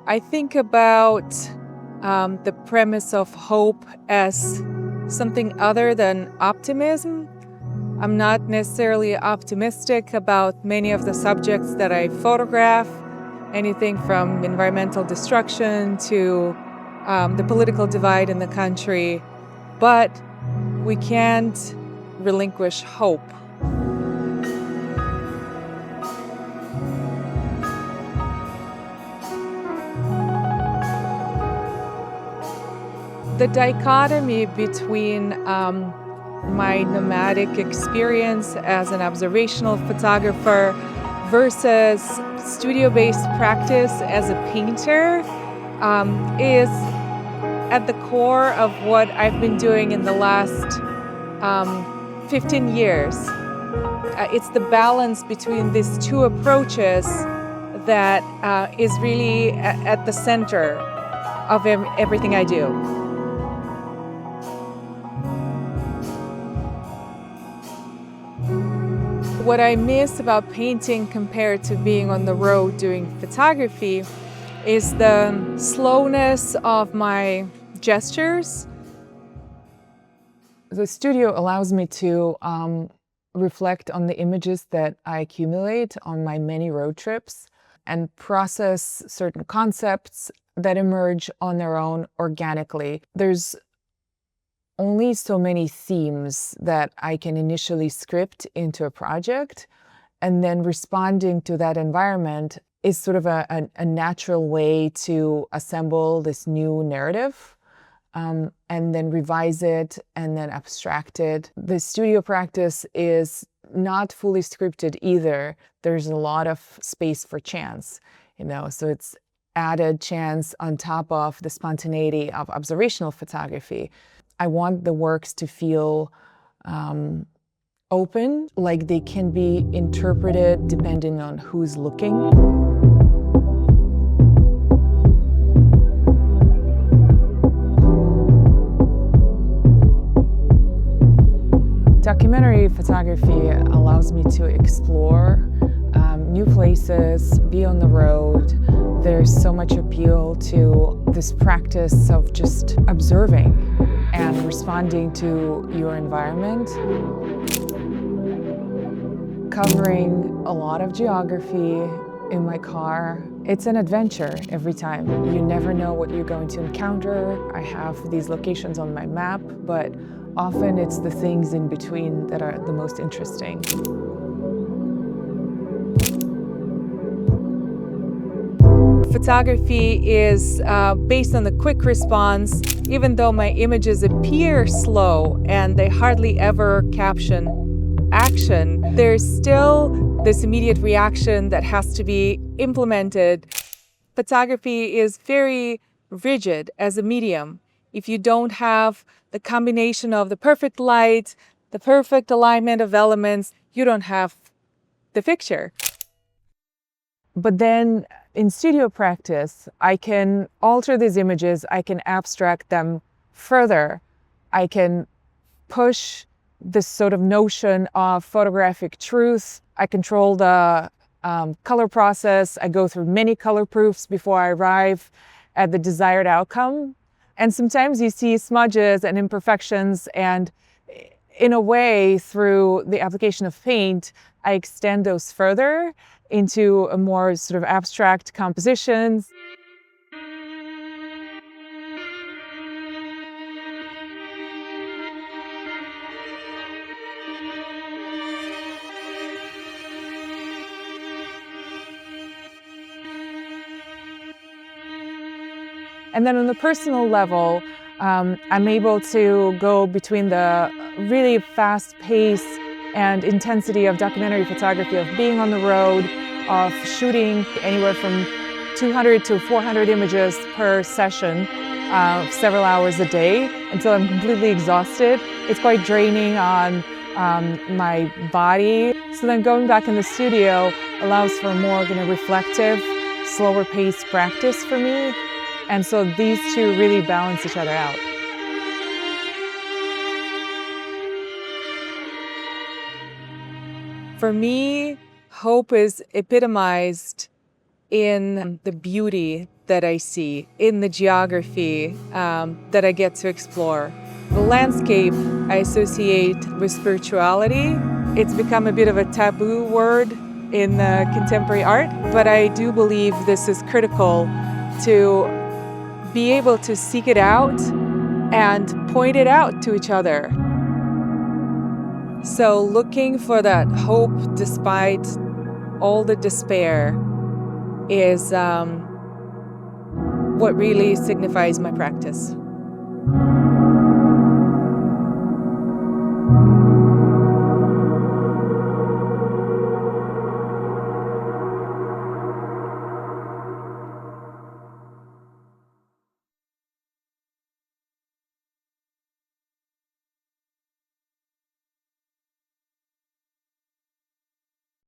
I think about the premise of hope as something other than optimism. I'm not necessarily optimistic about many of the subjects that I photograph, anything from environmental destruction to the political divide in the country, but we can't relinquish hope. The dichotomy between my nomadic experience as an observational photographer versus studio-based practice as a painter is at the core of what I've been doing in the last 15 years. It's the balance between these two approaches that is really at the center of everything I do. What I miss about painting compared to being on the road doing photography is the slowness of my gestures. The studio allows me to reflect on the images that I accumulate on my many road trips and process certain concepts that emerge on their own organically. There's only so many themes that I can initially script into a project, and then responding to that environment is sort of a natural way to assemble this new narrative and then revise it and then abstract it. The studio practice is not fully scripted either. There's a lot of space for chance, so it's added chance on top of the spontaneity of observational photography. I want the works to feel open, like they can be interpreted depending on who's looking. Documentary photography allows me to explore new places, be on the road. There's so much appeal to this practice of just observing and responding to your environment. Covering a lot of geography in my car. It's an adventure every time. You never know what you're going to encounter. I have these locations on my map, but often it's the things in between that are the most interesting. Photography is based on the quick response. Even though my images appear slow and they hardly ever caption action, there's still this immediate reaction that has to be implemented. Photography is very rigid as a medium. If you don't have the combination of the perfect light, the perfect alignment of elements, you don't have the picture. But then in studio practice, I can alter these images, I can abstract them further. I can push this sort of notion of photographic truth. I control the color process. I go through many color proofs before I arrive at the desired outcome. And sometimes you see smudges and imperfections, and in a way, through the application of paint, I extend those further into a more sort of abstract compositions. And then on the personal level, I'm able to go between the really fast pace and intensity of documentary photography, of being on the road, of shooting anywhere from 200 to 400 images per session, several hours a day, until I'm completely exhausted. It's quite draining on my body. So then going back in the studio allows for more reflective, slower paced practice for me. And so these two really balance each other out. For me, hope is epitomized in the beauty that I see, in the geography that I get to explore. The landscape I associate with spirituality. It's become a bit of a taboo word in contemporary art, but I do believe this is critical to be able to seek it out and point it out to each other. So looking for that hope despite all the despair is what really signifies my practice.